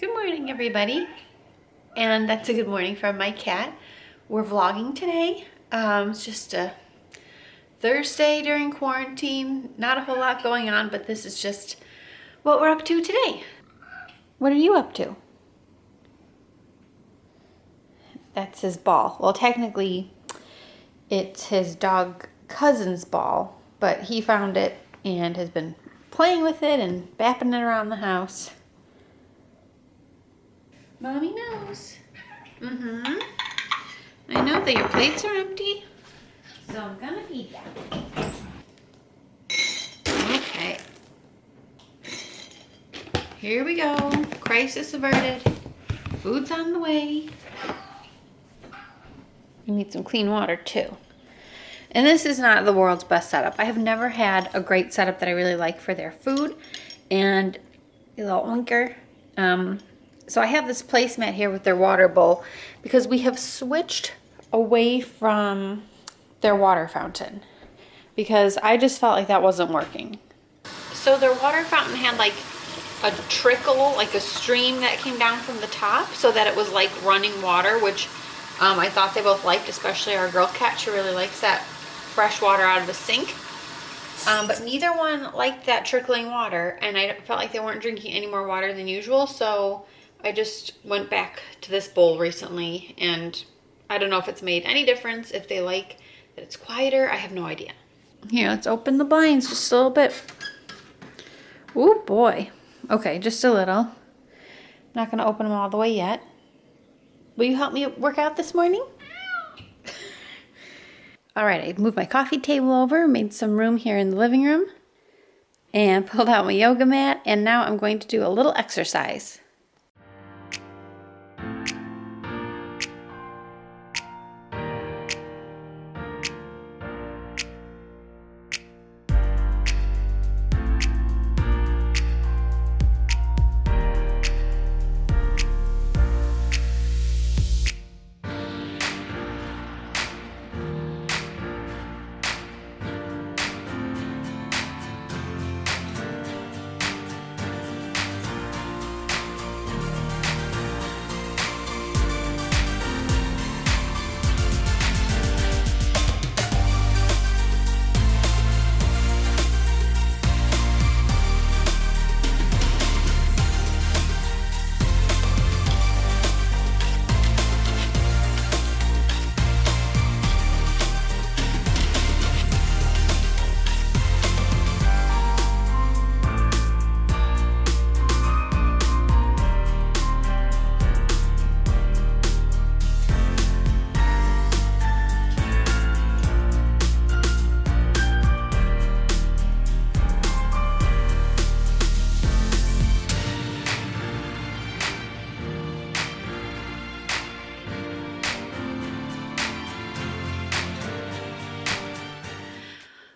Good morning, everybody. And that's a good morning from my cat. We're vlogging today. It's just a Thursday during quarantine. Not a whole lot going on, but this is just what we're up to today. What are you up to? That's his ball. Well, technically, it's his dog cousin's ball, but he found it and has been playing with it and bapping it around the house. Mommy knows. I know that your plates are empty, so I'm gonna feed them. Okay. Here we go. Crisis averted. Food's on the way. We need some clean water too. And this is not the world's best setup. I have never had a great setup that I really like for their food. And a little oinker. So I have this placemat here with their water bowl because we have switched away from their water fountain because I just felt like that wasn't working. So their water fountain had like a trickle, like a stream that came down from the top so that it was like running water, which I thought they both liked, especially our girl cat. She really likes that fresh water out of the sink. But neither one liked that trickling water, and I felt like they weren't drinking any more water than usual, so I just went back to this bowl recently, and I don't know if it's made any difference, if they like that it's quieter. I have no idea. Here, let's open the blinds just a little bit. Oh boy. Okay, just a little. Not going to open them all the way yet. Will you help me work out this morning? All right, I moved my coffee table over, made some room here in the living room, and pulled out my yoga mat, and now I'm going to do a little exercise.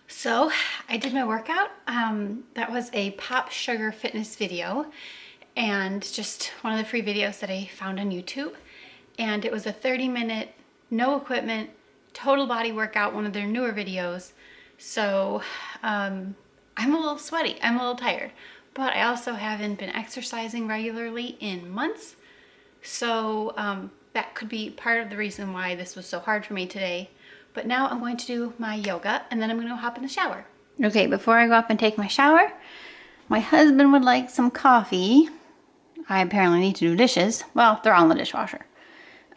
So I did my workout. That was a Pop Sugar fitness video and just one of the free videos that I found on YouTube. And it was a 30-minute, no equipment, total body workout, one of their newer videos. So I'm a little sweaty, I'm a little tired, but I also haven't been exercising regularly in months. So that could be part of the reason why this was so hard for me today. But now I'm going to do my yoga and then I'm going to hop in the shower. Okay, before I go up and take my shower, my husband would like some coffee. I apparently need to do dishes. Well, they're all in the dishwasher.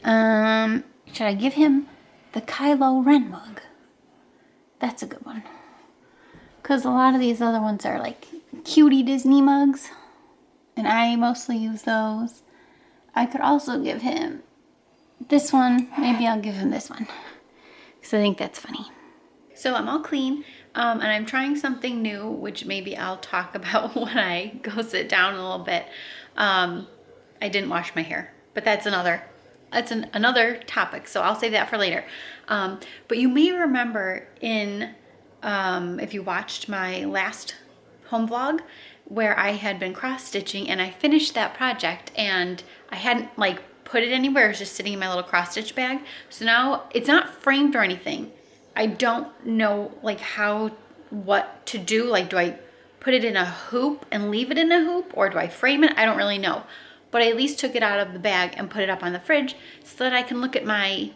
Should I give him the Kylo Ren mug? That's a good one. Because a lot of these other ones are like cutie Disney mugs. And I mostly use those. I could also give him this one. Maybe I'll give him this one. Because I think that's funny. So I'm all clean, and I'm trying something new, which maybe I'll talk about when I go sit down a little bit. I didn't wash my hair, but that's another topic, so I'll save that for later. But you may remember if you watched my last home vlog, where I had been cross-stitching, and I finished that project, and I hadn't like put it anywhere. It was just sitting in my little cross-stitch bag. So now it's not framed or anything. I don't know like what to do. Like, do I put it in a hoop and leave it in a hoop, or do I frame it? I don't really know. but I at least took it out of the bag and put it up on the fridge so that I can look at my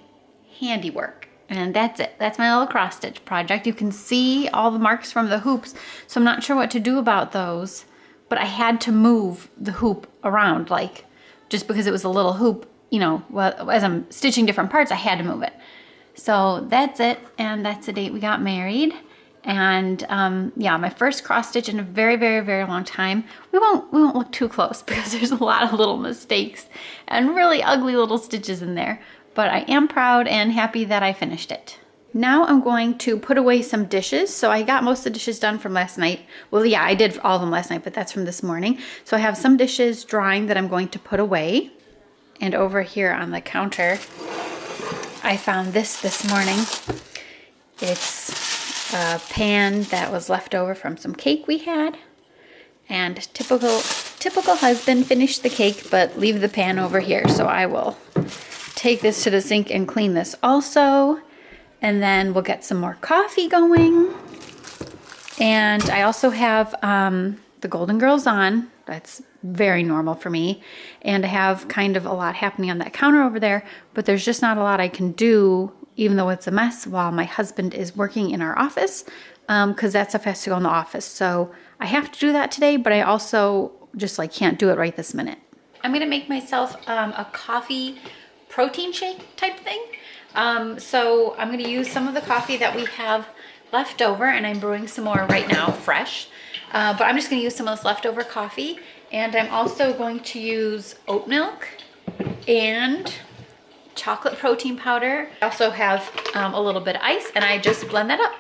handiwork. And that's it. That's my little cross stitch project. You can see all the marks from the hoops, so I'm not sure what to do about those, but I had to move the hoop around, like, just because it was a little hoop, you know, well, as I'm stitching different parts, I had to move it. So that's it, and that's the date we got married. And yeah, my first cross stitch in a very, very, very long time. We won't look too close because there's a lot of little mistakes and really ugly little stitches in there. But I am proud and happy that I finished it. Now I'm going to put away some dishes. So I got most of the dishes done from last night. Well, yeah, I did all of them last night, but that's from this morning. So I have some dishes drying that I'm going to put away. And over here on the counter, I found this morning. It's a pan that was left over from some cake we had. And typical husband, finish the cake, but leave the pan over here. So I will take this to the sink and clean this also. And then we'll get some more coffee going. And I also have the Golden Girls on. That's very normal for me. And I have kind of a lot happening on that counter over there, but there's just not a lot I can do, even though it's a mess, while my husband is working in our office, because that stuff has to go in the office. So I have to do that today, but I also just like can't do it right this minute. I'm gonna make myself a coffee protein shake type thing. So I'm gonna use some of the coffee that we have left over, and I'm brewing some more right now, fresh. But I'm just gonna use some of this leftover coffee, and I'm also going to use oat milk and chocolate protein powder. I also have a little bit of ice, and I just blend that up.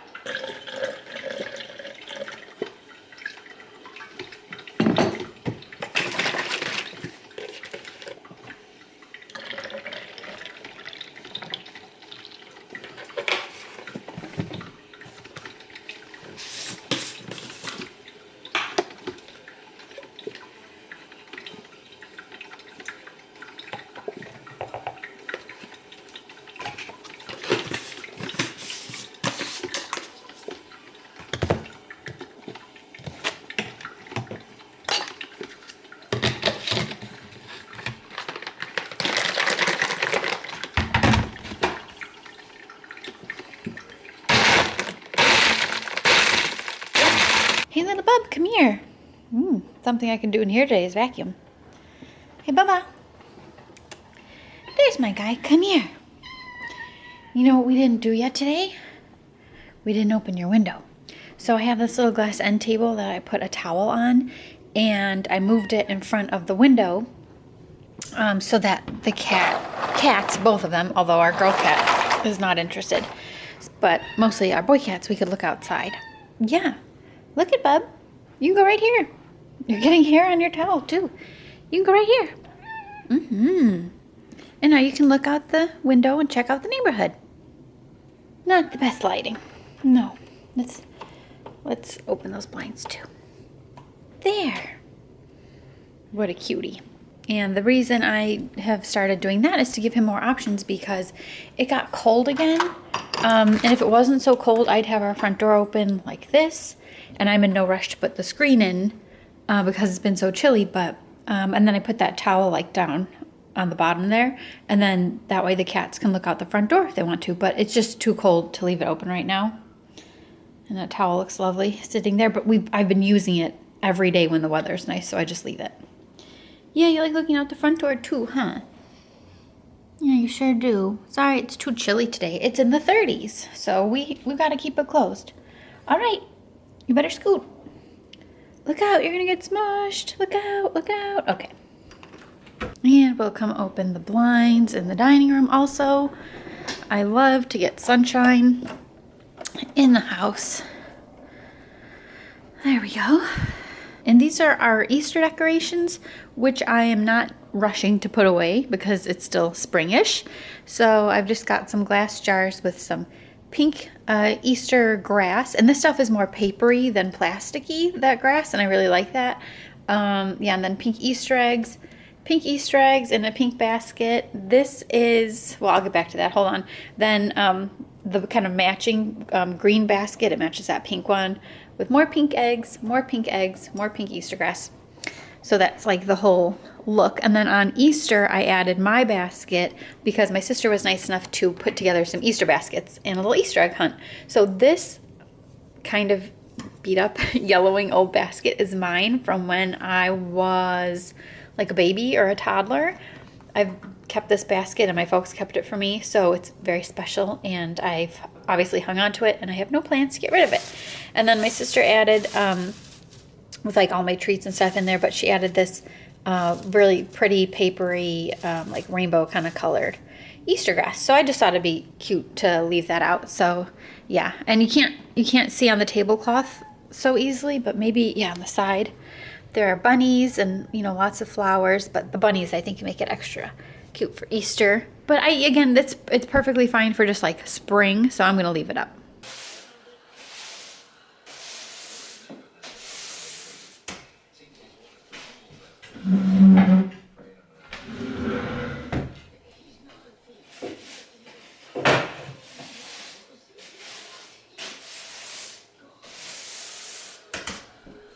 Hey, little bub, come here. Something I can do in here today is vacuum. Hey, Bubba. There's my guy. Come here. You know what we didn't do yet today? We didn't open your window. So I have this little glass end table that I put a towel on, and I moved it in front of the window so that the cats, both of them, although our girl cat is not interested, but mostly our boy cats, we could look outside. Yeah. Look at Bub. You can go right here. You're getting hair on your towel too. You can go right here. And now you can look out the window and check out the neighborhood. Not the best lighting. No. Let's open those blinds too. There. What a cutie. And the reason I have started doing that is to give him more options because it got cold again. And if it wasn't so cold, I'd have our front door open like this. And I'm in no rush to put the screen in because it's been so chilly. But and then I put that towel like down on the bottom there. And then that way the cats can look out the front door if they want to. But it's just too cold to leave it open right now. And that towel looks lovely sitting there. But I've been using it every day when the weather's nice. So I just leave it. Yeah, you like looking out the front door too, huh? Yeah, you sure do. Sorry, it's too chilly today. It's in the 30s. So we've got to keep it closed. All right. You better scoot. Look out, you're gonna get smushed. Look out, look out. Okay. And we'll come open the blinds in the dining room also. I love to get sunshine in the house. There we go. And these are our Easter decorations, which I am not rushing to put away because it's still springish. So I've just got some glass jars with some pink Easter grass, and this stuff is more papery than plasticky, that grass, and I really like that. Yeah, and then pink Easter eggs in a pink basket. This is, well, I'll get back to that, hold on. Then the kind of matching green basket, it matches that pink one with more pink eggs, more pink Easter grass. So that's like the whole look. And then on Easter, I added my basket because my sister was nice enough to put together some Easter baskets and a little Easter egg hunt. So this kind of beat up yellowing old basket is mine from when I was like a baby or a toddler. I've kept this basket and my folks kept it for me, so it's very special, and I've obviously hung on to it, and I have no plans to get rid of it. And then my sister added, with like all my treats and stuff in there, but she added this really pretty papery, like rainbow kind of colored Easter grass. So I just thought it'd be cute to leave that out. So yeah, and you can't see on the tablecloth so easily, but maybe, yeah, on the side there are bunnies and, you know, lots of flowers, but the bunnies I think make it extra cute for Easter. But again, it's perfectly fine for just like spring, so I'm gonna leave it up.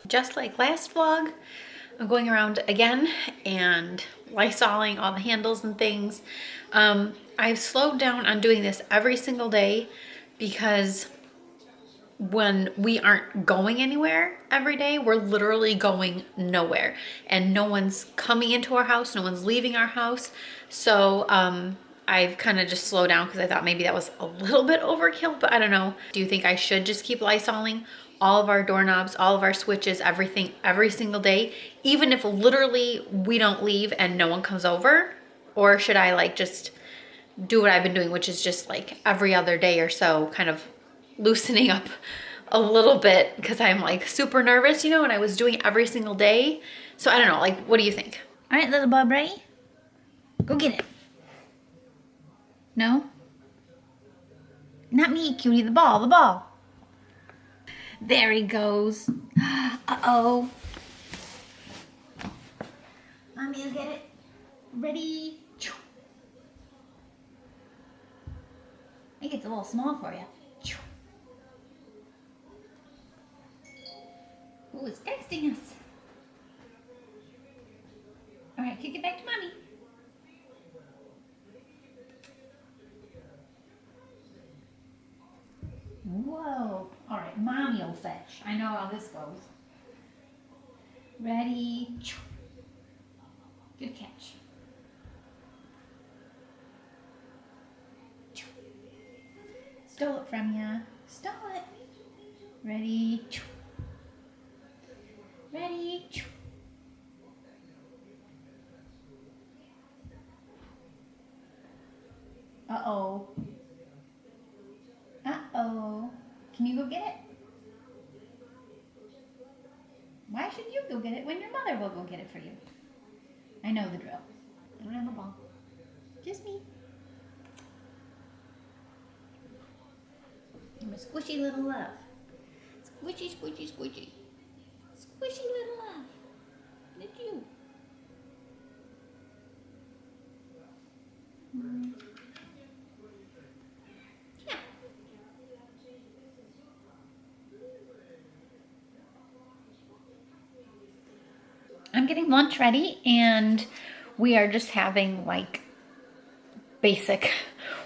Just like last vlog, I'm going around again and lysoling all the handles and things. I've slowed down on doing this every single day because when we aren't going anywhere every day, we're literally going nowhere, and no one's coming into our house, no one's leaving our house. So I've kind of just slowed down because I thought maybe that was a little bit overkill, but I don't know. Do you think I should just keep lysoling all of our doorknobs, all of our switches, everything, every single day, even if literally we don't leave and no one comes over? Or should I like just do what I've been doing, which is just like every other day or so, kind of loosening up a little bit because I'm like super nervous, you know, and I was doing every single day. So I don't know, like, what do you think? All right, little bub, ready? Go get it. No? Not me, cutie, the ball, the ball. There he goes. Uh-oh. Mommy will get it. Ready? I think it's a little small for you. Ooh, it's texting us. All right, kick it back to Mommy. Whoa. All right, Mommy will fetch. I know how this goes. Ready? Good catch. Stole it from ya. Stole it. Ready? Ready? Uh-oh. Uh-oh. Can you go get it? Why should you go get it when your mother will go get it for you? I know the drill. I don't have a ball. Just me. I'm a squishy little love. Squishy, squishy, squishy. Squishy little love. Look at you. Yeah. I'm getting lunch ready, and we are just having like basic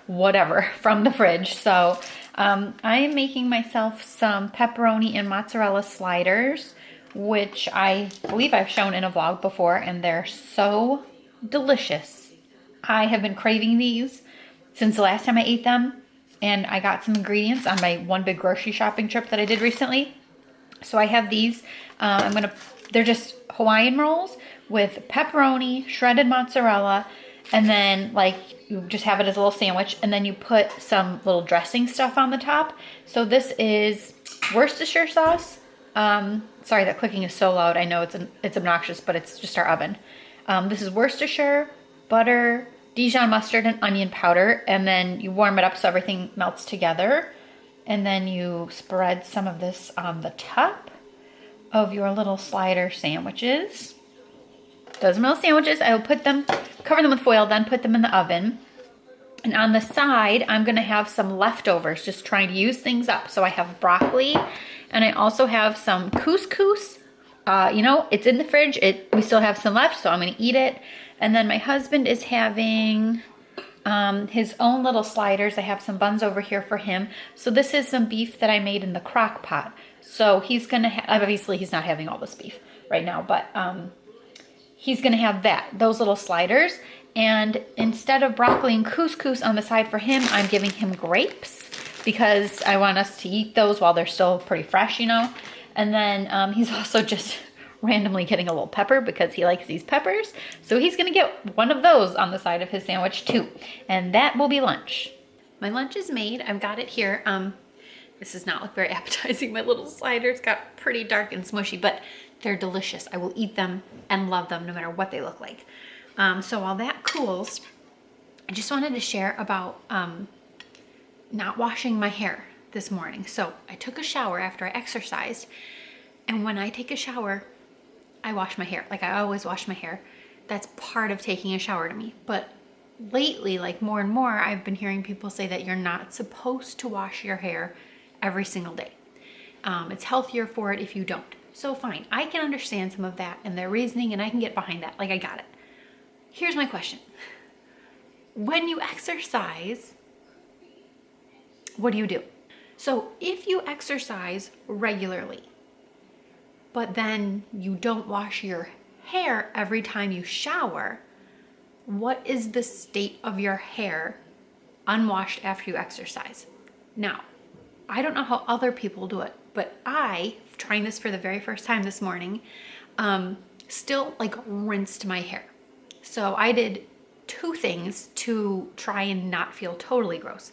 whatever from the fridge. So I am making myself some pepperoni and mozzarella sliders, which I believe I've shown in a vlog before, and they're so delicious. I have been craving these since the last time I ate them, and I got some ingredients on my one big grocery shopping trip that I did recently. So I have these. They're just Hawaiian rolls with pepperoni, shredded mozzarella, and then like you just have it as a little sandwich, and then you put some little dressing stuff on the top. So this is Worcestershire sauce. Sorry, that clicking is so loud. I know it's obnoxious, but it's just our oven. This is Worcestershire, butter, Dijon mustard, and onion powder, and then you warm it up so everything melts together. And then you spread some of this on the top of your little slider sandwiches. Those are my little sandwiches. I will cover them with foil, then put them in the oven. And on the side, I'm gonna have some leftovers, just trying to use things up. So I have broccoli, and I also have some couscous you know, it's in the fridge. We still have some left, so I'm gonna eat it. And then my husband is having his own little sliders. I have some buns over here for him. So this is some beef that I made in the crock pot. So he's gonna obviously he's not having all this beef right now, but he's gonna have those little sliders. And instead of broccoli and couscous on the side for him, I'm giving him grapes because I want us to eat those while they're still pretty fresh, you know. And then he's also just randomly getting a little pepper because he likes these peppers. So he's gonna get one of those on the side of his sandwich too. And that will be lunch. My lunch is made. I've got it here. This does not look very appetizing. My little sliders got pretty dark and smushy, but they're delicious. I will eat them and love them no matter what they look like. So while that cools, I just wanted to share about not washing my hair this morning. So I took a shower after I exercised, and when I take a shower, I wash my hair. Like I always wash my hair. That's part of taking a shower to me. But lately, like more and more, I've been hearing people say that you're not supposed to wash your hair every single day. It's healthier for it if you don't. So fine, I can understand some of that and their reasoning, and I can get behind that. Like I got it. Here's my question. When you exercise, what do you do? So if you exercise regularly, but then you don't wash your hair every time you shower, what is the state of your hair unwashed after you exercise? Now, I don't know how other people do it, but I, trying this for the very first time this morning, still like rinsed my hair. So I did two things to try and not feel totally gross.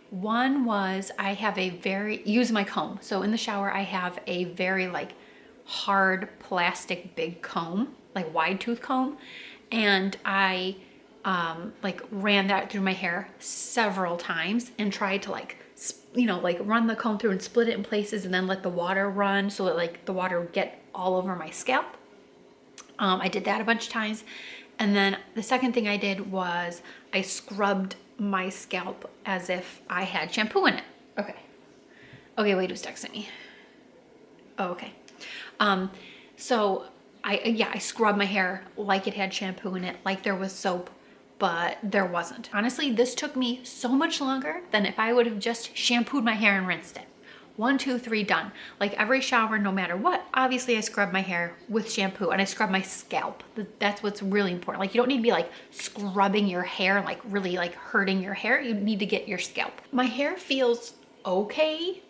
One was use my comb. So in the shower, I have a very like hard plastic big comb, like wide tooth comb. And I like ran that through my hair several times and tried to like, you know, like run the comb through and split it in places and then let the water run so that like the water would get all over my scalp. I did that a bunch of times. And then the second thing I did was I scrubbed my scalp as if I had shampoo in it. Okay, wait, who's texting me? Oh, okay. So I scrubbed my hair like it had shampoo in it, like there was soap, but there wasn't. Honestly, this took me so much longer than if I would have just shampooed my hair and rinsed it. 1, 2, 3, done. Like every shower, no matter what, obviously I scrub my hair with shampoo and I scrub my scalp. That's what's really important. Like you don't need to be like scrubbing your hair, like really like hurting your hair. You need to get your scalp. My hair feels okay.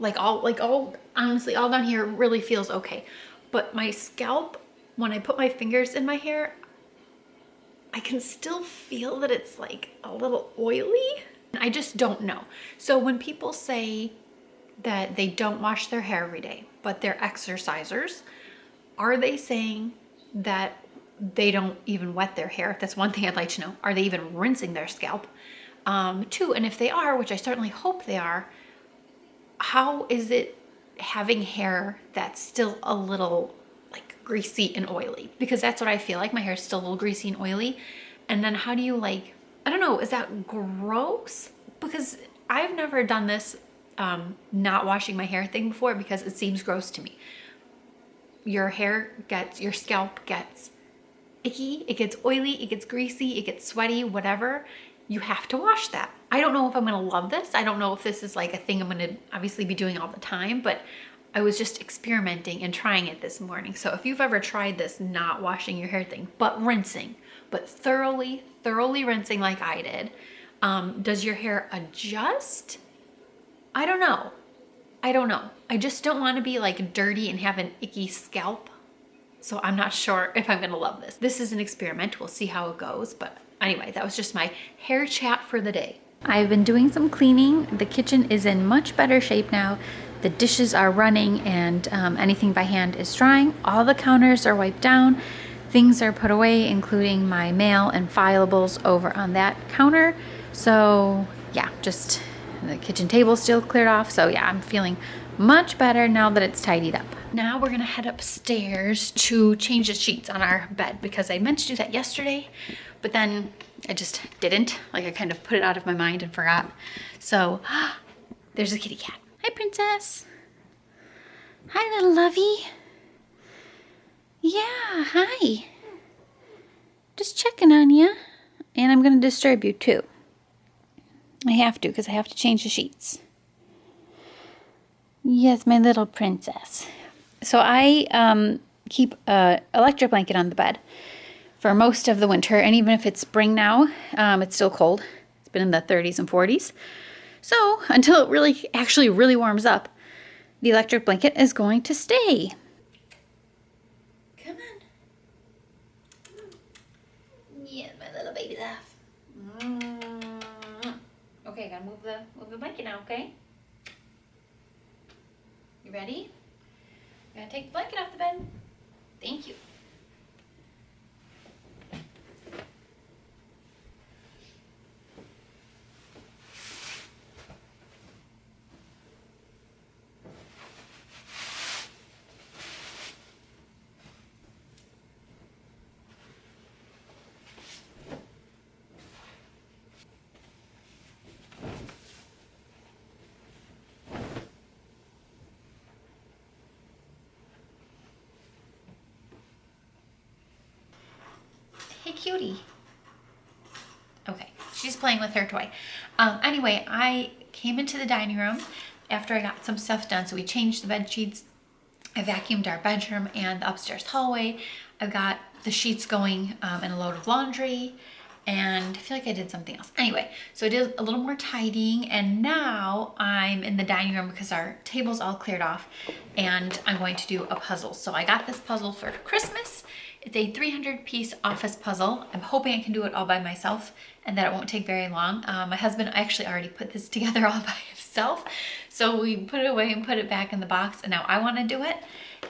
Honestly, all down here really feels okay. But my scalp, when I put my fingers in my hair, I can still feel that it's like a little oily. I just don't know. So when people say that they don't wash their hair every day, but they're exercisers, are they saying that they don't even wet their hair? That's one thing I'd like to know. Are they even rinsing their scalp? 2, and if they are, which I certainly hope they are, how is it having hair that's still a little like greasy and oily? Because that's what I feel like. My hair is still a little greasy and oily. And then how do you like, I don't know, is that gross? Because I've never done this not washing my hair thing before because it seems gross to me. Your scalp gets icky, it gets oily, it gets greasy, it gets sweaty, whatever. You have to wash that. I don't know if I'm gonna love this. I don't know if this is like a thing I'm gonna obviously be doing all the time, but I was just experimenting and trying it this morning. So if you've ever tried this not washing your hair thing, but rinsing, but thoroughly rinsing like I did, does your hair adjust? I don't know. I just don't want to be like dirty and have an icky scalp. So I'm not sure if I'm gonna love this. This is an experiment. We'll see how it goes. But anyway, that was just my hair chat for the day. I've been doing some cleaning. The kitchen is in much better shape now. The dishes are running and anything by hand is drying. All the counters are wiped down. Things are put away, including my mail and filables over on that counter. So yeah, just the kitchen table still cleared off. So yeah, I'm feeling much better now that it's tidied up. Now we're gonna head upstairs to change the sheets on our bed because I meant to do that yesterday, but then I just didn't. Like I kind of put it out of my mind and forgot. So there's a kitty cat. Hi, princess. Hi, little lovey. Yeah, hi. Just checking on you. And I'm going to disturb you too. I have to because I have to change the sheets. Yes, my little princess. So I keep an electric blanket on the bed for most of the winter. And even if it's spring now, it's still cold. It's been in the 30s and 40s. So until it really warms up, the electric blanket is going to stay. Come on. Yeah, my little baby laugh. Okay, gotta move the blanket now, okay? You ready? I'm gonna take the blanket off the bed. Thank you. Hey, cutie. Okay, she's playing with her toy. Anyway, I came into the dining room after I got some stuff done. So we changed the bed sheets. I vacuumed our bedroom and the upstairs hallway. I've got the sheets going in a load of laundry. And I feel like I did something else. Anyway, so I did a little more tidying. And now I'm in the dining room because our table's all cleared off. And I'm going to do a puzzle. So I got this puzzle for Christmas. It's a 300-piece office puzzle. I'm hoping I can do it all by myself and that it won't take very long. My husband actually already put this together all by himself. So we put it away and put it back in the box, and now I want to do it.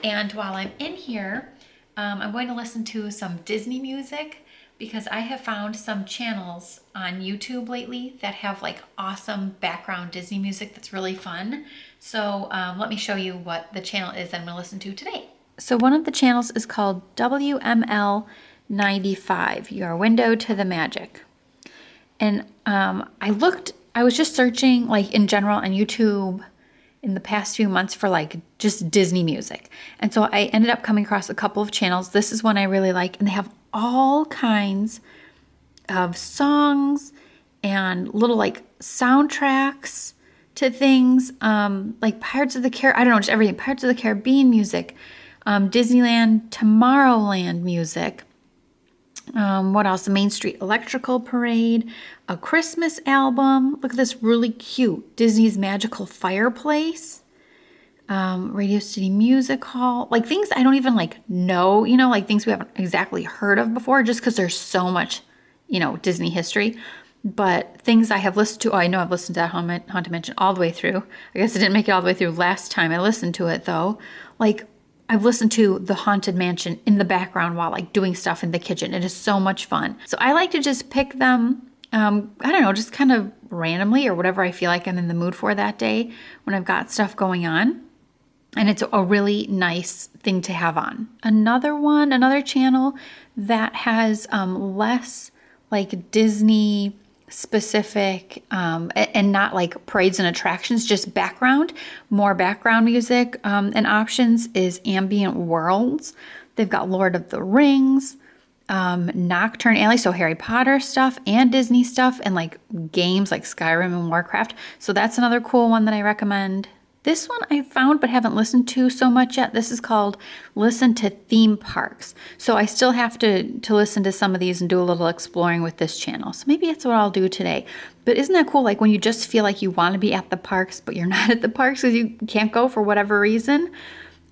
And while I'm in here, I'm going to listen to some Disney music because I have found some channels on YouTube lately that have like awesome background Disney music that's really fun. So let me show you what the channel is I'm going to listen to today. So one of the channels is called WML 95, Your Window to the Magic. And I was just searching like in general on YouTube in the past few months for like just Disney music. And so I ended up coming across a couple of channels. This is one I really like, and they have all kinds of songs and little like soundtracks to things, like Pirates of the Caribbean, I don't know, just everything. Pirates of the Caribbean music. Disneyland Tomorrowland music. What else? The Main Street Electrical Parade, a Christmas album. Look at this really cute Disney's Magical Fireplace, Radio City Music Hall. Like things I don't even like know, like things we haven't exactly heard of before just because there's so much, Disney history. But things I have listened to, I know I've listened to that Haunted Mansion all the way through. I guess I didn't make it all the way through last time I listened to it though. Like I've listened to the Haunted Mansion in the background while like doing stuff in the kitchen. It is so much fun. So I like to just pick them, I don't know, just kind of randomly or whatever I feel like I'm in the mood for that day when I've got stuff going on. And it's a really nice thing to have on. Another channel that has less like Disney specific and not like parades and attractions, just more background music and options is Ambient Worlds. They've got Lord of the Rings, Nocturne Alley, so Harry Potter stuff and Disney stuff, and like games like Skyrim and Warcraft. So that's another cool one that I recommend. This one I found but haven't listened to so much yet. This is called Listen to Theme Parks. So I still have to listen to some of these and do a little exploring with this channel. So maybe that's what I'll do today. But isn't that cool? Like when you just feel like you want to be at the parks, but you're not at the parks because you can't go for whatever reason.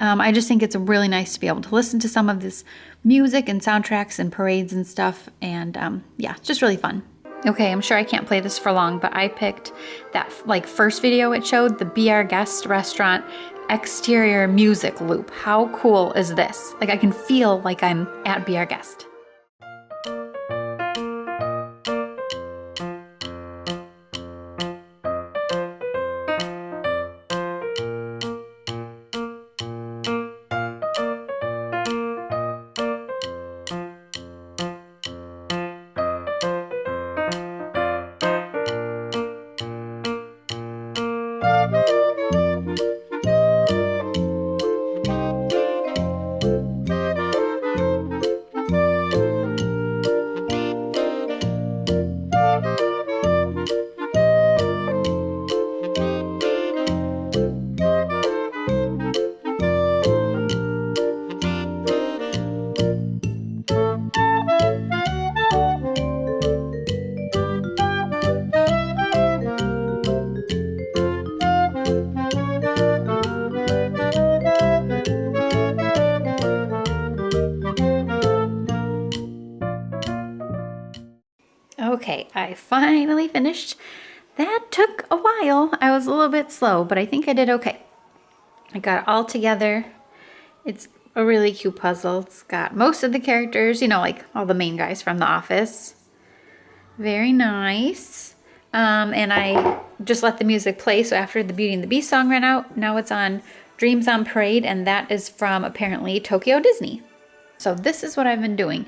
I just think it's really nice to be able to listen to some of this music and soundtracks and parades and stuff. And yeah, it's just really fun. Okay, I'm sure I can't play this for long, but I picked that like first video it showed, the Be Our Guest restaurant exterior music loop. How cool is this? Like I can feel like I'm at Be Our Guest. Okay, I finally finished. That took a while. I was a little bit slow, but I think I did okay. I got it all together. It's a really cute puzzle. It's got most of the characters, you know, like all the main guys from The Office. Very nice. And I just let the music play, so after the Beauty and the Beast song ran out, now it's on Dreams on Parade, and that is from apparently Tokyo Disney. So this is what I've been doing.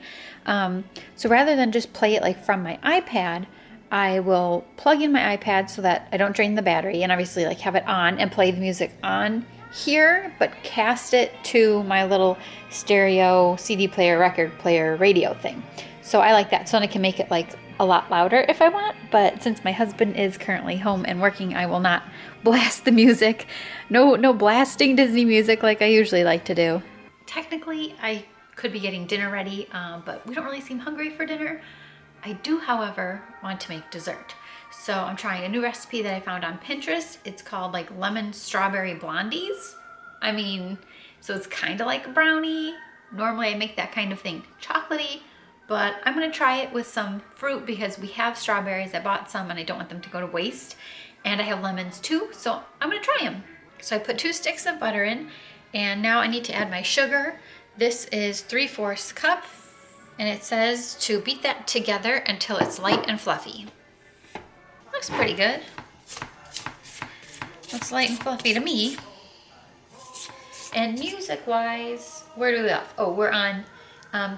So rather than just play it like from my iPad, I will plug in my iPad so that I don't drain the battery, and obviously like have it on and play the music on here, but cast it to my little stereo CD player, record player, radio thing. So I like that. So I can make it like a lot louder if I want, but since my husband is currently home and working, I will not blast the music. No blasting Disney music like I usually like to do. Technically, I could be getting dinner ready, but we don't really seem hungry for dinner. I do, however, want to make dessert. So I'm trying a new recipe that I found on Pinterest. It's called like lemon strawberry blondies. I mean, so it's kind of like a brownie. Normally I make that kind of thing chocolatey, but I'm gonna try it with some fruit because we have strawberries. I bought some and I don't want them to go to waste. And I have lemons too, so I'm gonna try them. So I put 2 sticks of butter in, and now I need to add my sugar. This is 3/4 cup, and it says to beat that together until it's light and fluffy. Looks pretty good. Looks light and fluffy to me. And music-wise, where do we go? Oh, we're on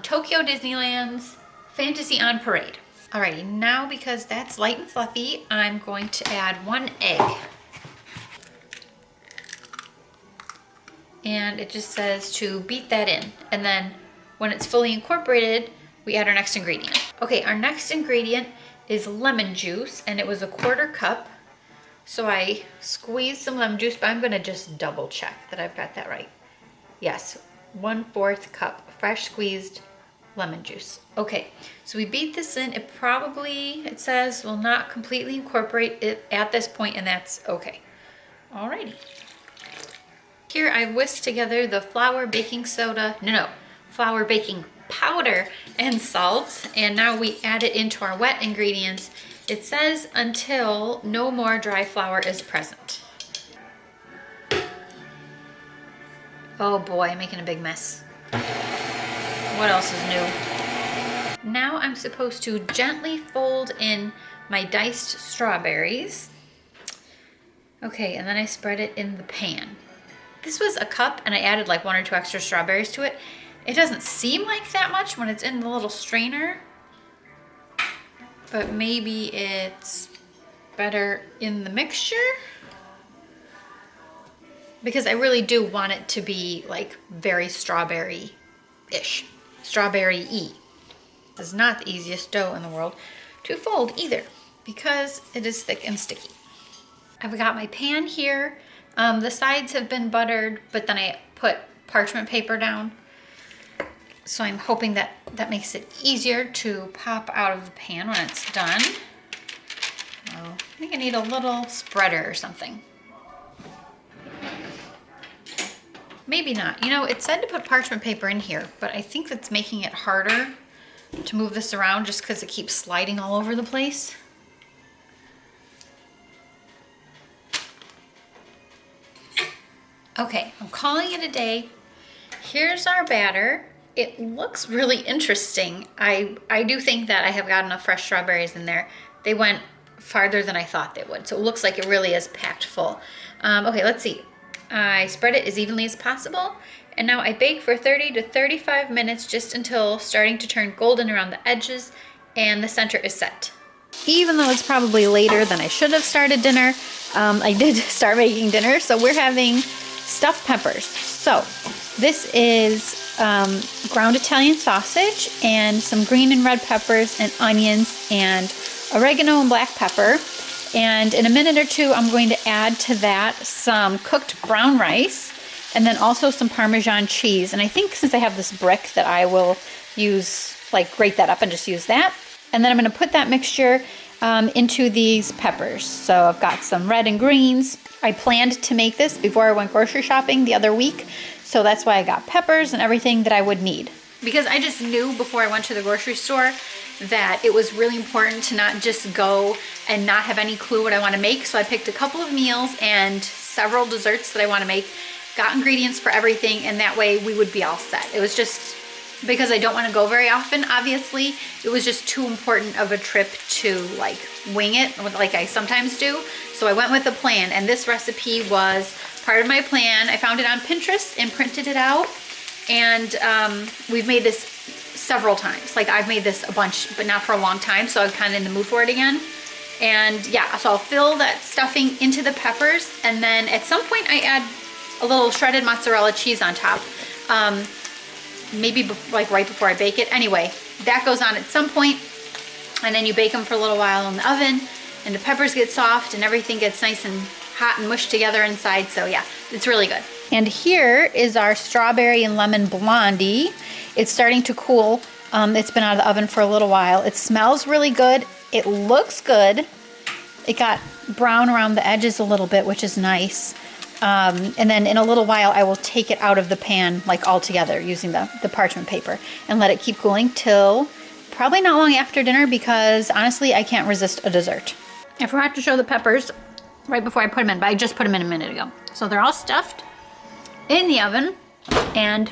Tokyo Disneyland's Fantasy on Parade. Alrighty, now because that's light and fluffy, I'm going to add 1 egg. And it just says to beat that in. And then when it's fully incorporated, we add our next ingredient. Okay, our next ingredient is lemon juice, and it was 1/4 cup. So I squeezed some lemon juice, but I'm gonna just double check that I've got that right. Yes, 1/4 cup fresh squeezed lemon juice. Okay, so we beat this in. It probably, it says, will not completely incorporate it at this point, and that's okay. Alrighty. Here I whisked together the flour, baking soda, flour, baking powder, and salt, and now we add it into our wet ingredients. It says until no more dry flour is present. Oh boy, I'm making a big mess. What else is new? Now I'm supposed to gently fold in my diced strawberries. Okay, and then I spread it in the pan. This was a cup, and I added like 1 or 2 extra strawberries to it. It doesn't seem like that much when it's in the little strainer, but maybe it's better in the mixture, because I really do want it to be like very strawberry-ish, strawberry-y. This is not the easiest dough in the world to fold either, because it is thick and sticky. I've got my pan here. The sides have been buttered, but then I put parchment paper down. So I'm hoping that that makes it easier to pop out of the pan when it's done. Oh, I think I need a little spreader or something. Maybe not. You know, it said to put parchment paper in here, but I think that's making it harder to move this around just because it keeps sliding all over the place. Okay, I'm calling it a day. Here's our batter. It looks really interesting. I do think that I have got enough fresh strawberries in there. They went farther than I thought they would, so it looks like it really is packed full. Okay, let's see. I spread it as evenly as possible, and now I bake for 30 to 35 minutes just until starting to turn golden around the edges and the center is set. Even though it's probably later than I should have started dinner, I did start making dinner, so we're having stuffed peppers. So this is ground Italian sausage and some green and red peppers and onions and oregano and black pepper. And in a minute or two, I'm going to add to that some cooked brown rice and then also some Parmesan cheese. And I think since I have this brick that I will use, like grate that up and just use that. And then I'm going to put that mixture into these peppers. So I've got some red and greens. I planned to make this before I went grocery shopping the other week. So that's why I got peppers and everything that I would need. Because I just knew before I went to the grocery store that it was really important to not just go and not have any clue what I want to make. So I picked a couple of meals and several desserts that I want to make, got ingredients for everything, and that way we would be all set. It was just because I don't want to go very often, obviously. It was just too important of a trip to like wing it like I sometimes do. So I went with a plan, and this recipe was part of my plan. I found it on Pinterest and printed it out, and we've made this several times. Like I've made this a bunch, but not for a long time, so I'm kind of in the mood for it again. And yeah, so I'll fill that stuffing into the peppers, and then at some point I add a little shredded mozzarella cheese on top. Maybe like right before I bake it. Anyway, that goes on at some point, and then you bake them for a little while in the oven, and the peppers get soft and everything gets nice and hot and mushed together inside. So yeah, it's really good. And here is our strawberry and lemon blondie. It's starting to cool. It's been out of the oven for a little while. It smells really good. It looks good. It got brown around the edges a little bit, which is nice. And then in a little while, I will take it out of the pan like all together using the parchment paper and let it keep cooling till probably not long after dinner, because honestly, I can't resist a dessert. I forgot to show the peppers right before I put them in, but I just put them in a minute ago. So they're all stuffed in the oven, and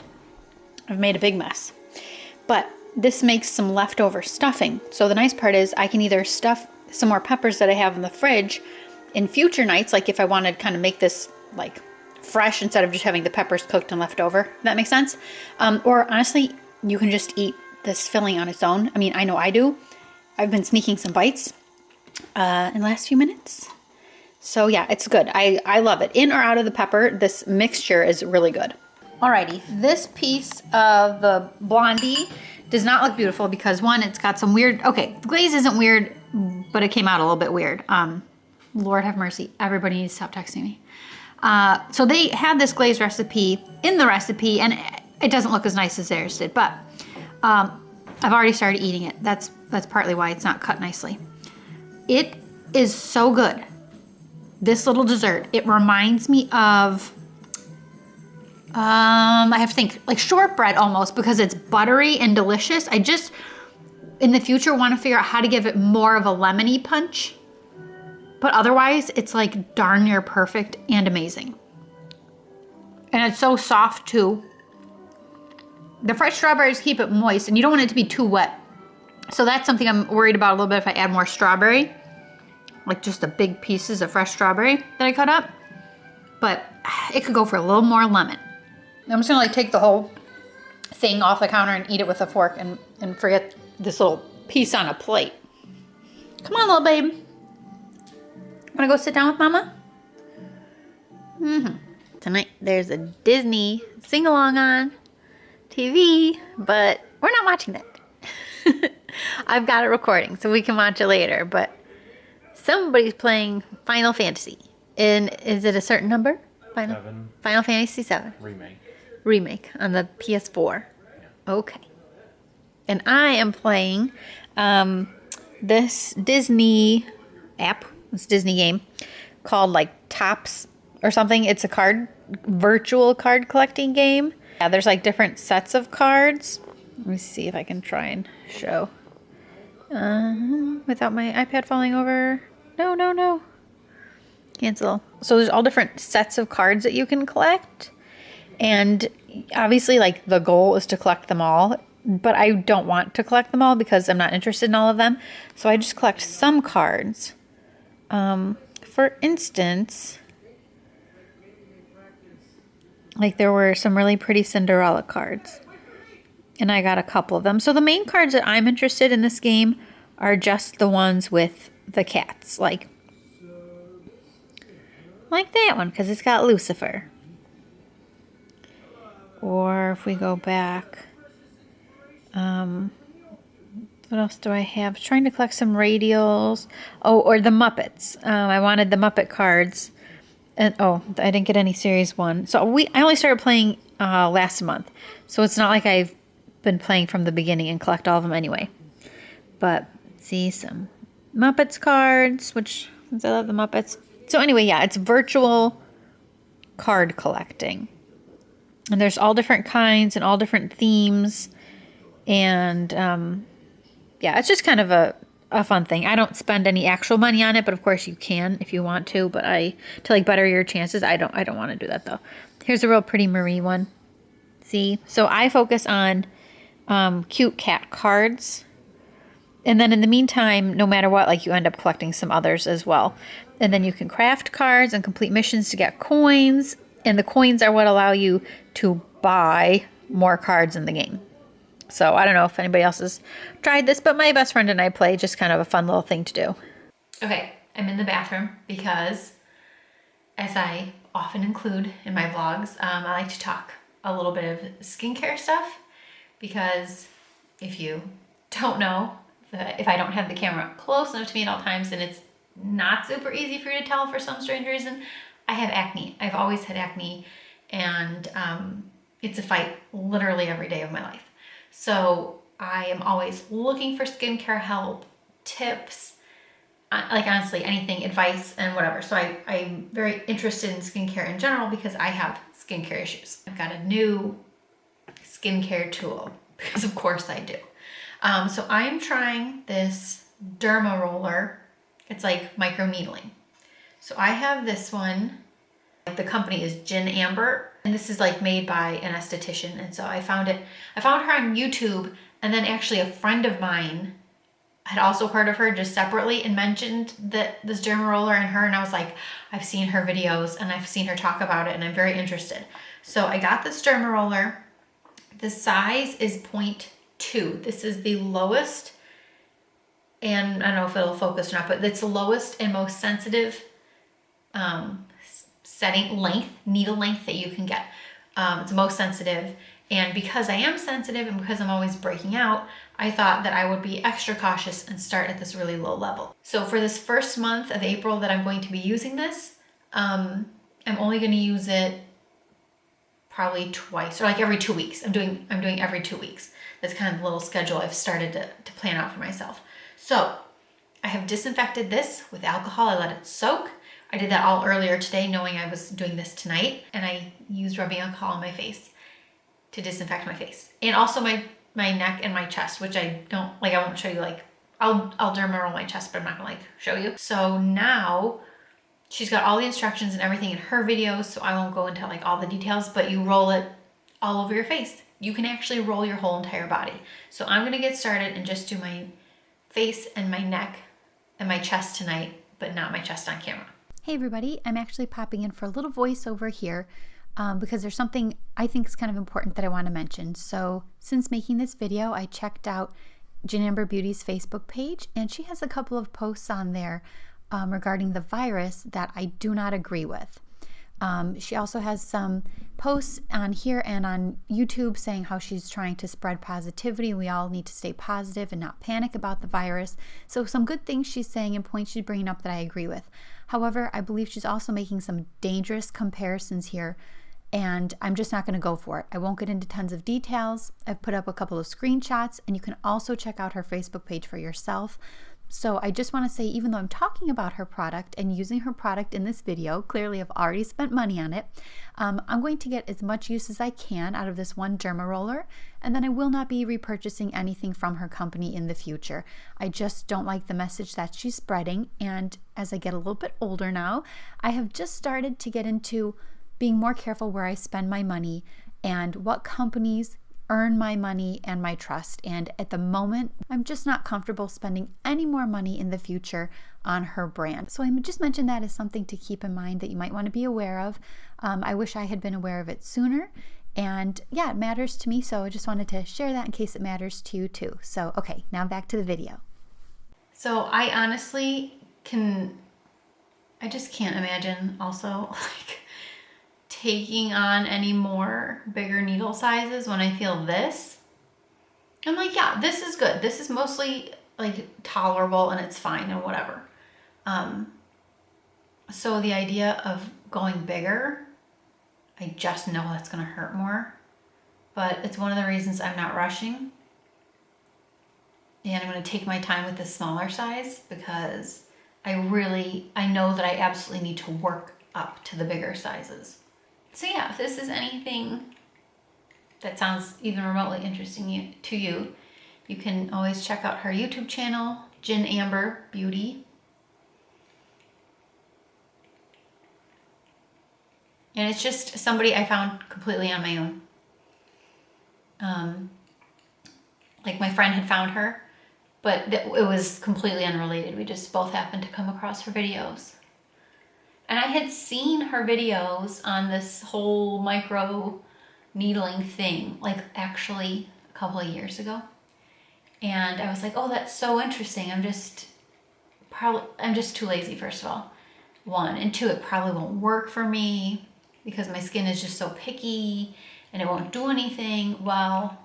I've made a big mess. But this makes some leftover stuffing. So the nice part is I can either stuff some more peppers that I have in the fridge in future nights, like if I wanted to kind of make this like fresh instead of just having the peppers cooked and left over. If that makes sense. Or honestly, you can just eat this filling on its own. I mean, I know I do. I've been sneaking some bites in the last few minutes. So yeah, it's good. I love it. In or out of the pepper, this mixture is really good. Alrighty, this piece of the blondie does not look beautiful because one, it's got some weird, okay, the glaze isn't weird, but it came out a little bit weird. Lord have mercy, everybody needs to stop texting me. So they had this glaze recipe in the recipe, and it doesn't look as nice as theirs did, but I've already started eating it. That's partly why it's not cut nicely. It is so good. This little dessert, it reminds me of, I have to think, like shortbread almost, because it's buttery and delicious. I just, in the future, want to figure out how to give it more of a lemony punch. But otherwise, it's like darn near perfect and amazing. And it's so soft too. The fresh strawberries keep it moist, and you don't want it to be too wet. So that's something I'm worried about a little bit if I add more strawberry. Like just the big pieces of fresh strawberry that I cut up. But it could go for a little more lemon. I'm just gonna like take the whole thing off the counter and eat it with a fork and forget this little piece on a plate. Come on, little babe. Wanna go sit down with mama? Tonight there's a Disney sing-along on TV, but we're not watching that. I've got it recording so we can watch it later, but somebody's playing Final Fantasy. And is it a certain number? Final Fantasy 7. Remake on the PS4. Yeah. Okay. And I am playing this Disney app, this Disney game called like Tops or something. It's a virtual card collecting game. Yeah, there's like different sets of cards. Let me see if I can try and show. Without my iPad falling over. No. Cancel. So there's all different sets of cards that you can collect. And obviously like the goal is to collect them all. But I don't want to collect them all because I'm not interested in all of them. So I just collect some cards. For instance, like there were some really pretty Cinderella cards. And I got a couple of them. So the main cards that I'm interested in this game are just the ones with the cats. Like that one because it's got Lucifer. Or if we go back, what else do I have? Trying to collect some radials. Oh, or the Muppets. I wanted the Muppet cards. And oh, I didn't get any series 1. So I only started playing last month. So it's not like I've been playing from the beginning and collect all of them anyway. But see some Muppets cards, which I love the Muppets. So anyway, yeah, it's virtual card collecting. And there's all different kinds and all different themes. And yeah, it's just kind of a fun thing. I don't spend any actual money on it, but of course you can if you want to. But to like better your chances, I don't want to do that though. Here's a real pretty Marie one. See? So I focus on cute cat cards. And then in the meantime, no matter what, like you end up collecting some others as well. And then you can craft cards and complete missions to get coins. And the coins are what allow you to buy more cards in the game. So I don't know if anybody else has tried this, but my best friend and I play, just kind of a fun little thing to do. Okay, I'm in the bathroom because, as I often include in my vlogs, I like to talk a little bit of skincare stuff, because if you don't know, if I don't have the camera close enough to me at all times, and it's not super easy for you to tell for some strange reason, I have acne. I've always had acne, and it's a fight literally every day of my life. So I am always looking for skincare help, tips, like honestly anything, advice and whatever. So I'm very interested in skincare in general because I have skincare issues. I've got a new skincare tool because of course I do. So I'm trying this Derma Roller. It's like micro needling. So I have this one. The company is Gin Amber, and this is like made by an esthetician. And so I found her on YouTube, and then actually a friend of mine had also heard of her just separately and mentioned that this Derma Roller and her, and I was like, I've seen her videos and I've seen her talk about it and I'm very interested. So I got this Derma Roller. The size is 0.2. This is the lowest, and I don't know if it'll focus or not, but it's the lowest and most sensitive needle length that you can get. It's most sensitive, and because I am sensitive and because I'm always breaking out, I thought that I would be extra cautious and start at this really low level. So for this first month of April that I'm going to be using this, I'm only going to use it probably twice, or like every 2 weeks. I'm doing every 2 weeks. That's kind of the little schedule I've started to plan out for myself. So I have disinfected this with alcohol. I let it soak. I did that all earlier today, knowing I was doing this tonight, and I used rubbing alcohol on my face to disinfect my face, and also my neck and my chest, which I won't show you. Like I'll derma roll my chest, but I'm not gonna like show you. So now she's got all the instructions and everything in her videos, so I won't go into like all the details, but you roll it all over your face. You can actually roll your whole entire body. So I'm gonna get started and just do my face and my neck and my chest tonight, but not my chest on camera. Hey everybody, I'm actually popping in for a little voiceover here because there's something I think is kind of important that I want to mention. So since making this video, I checked out Gin Amber Beauty's Facebook page, and she has a couple of posts on there regarding the virus that I do not agree with. She also has some posts on here and on YouTube saying how she's trying to spread positivity. We all need to stay positive and not panic about the virus. So some good things she's saying and points she's bringing up that I agree with. However, I believe she's also making some dangerous comparisons here, and I'm just not going to go for it. I won't get into tons of details. I've put up a couple of screenshots, and you can also check out her Facebook page for yourself. So I just want to say, even though I'm talking about her product and using her product in this video, clearly I've already spent money on it, I'm going to get as much use as I can out of this one Derma Roller, and then I will not be repurchasing anything from her company in the future. I just don't like the message that she's spreading, and as I get a little bit older now, I have just started to get into being more careful where I spend my money and what companies earn my money and my trust. And at the moment, I'm just not comfortable spending any more money in the future on her brand. So I just mentioned that as something to keep in mind that you might want to be aware of. I wish I had been aware of it sooner. And yeah, it matters to me. So I just wanted to share that in case it matters to you too. So, okay, now back to the video. So I honestly I just can't imagine also like taking on any more bigger needle sizes when I feel this. I'm like, yeah, this is good. This is mostly like tolerable and it's fine and whatever. So the idea of going bigger, I just know that's gonna hurt more, but it's one of the reasons I'm not rushing. And I'm gonna take my time with the smaller size because I know that I absolutely need to work up to the bigger sizes. So yeah, if this is anything that sounds even remotely interesting to you, you can always check out her YouTube channel, Gin Amber Beauty. And it's just somebody I found completely on my own. Like my friend had found her, but it was completely unrelated. We just both happened to come across her videos. And I had seen her videos on this whole micro needling thing, like actually a couple of years ago. And I was like, oh, that's so interesting. I'm just too lazy, first of all. 1, and 2, it probably won't work for me because my skin is just so picky and it won't do anything. Well,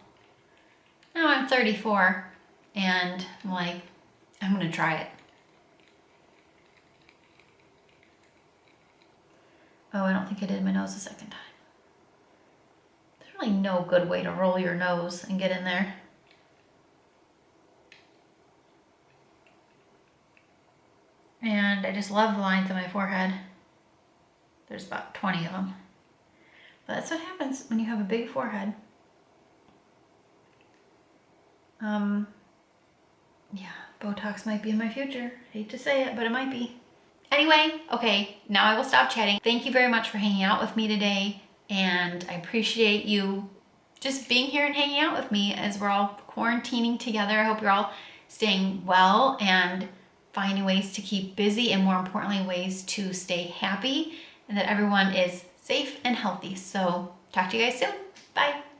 now I'm 34 and I'm like, I'm gonna try it. Oh, I don't think I did my nose a second time. There's really no good way to roll your nose and get in there. And I just love the lines on my forehead. There's about 20 of them. But that's what happens when you have a big forehead. Yeah, Botox might be in my future. Hate to say it, but it might be. Anyway, okay, now I will stop chatting. Thank you very much for hanging out with me today. And I appreciate you just being here and hanging out with me as we're all quarantining together. I hope you're all staying well and finding ways to keep busy and more importantly, ways to stay happy and that everyone is safe and healthy. So talk to you guys soon. Bye.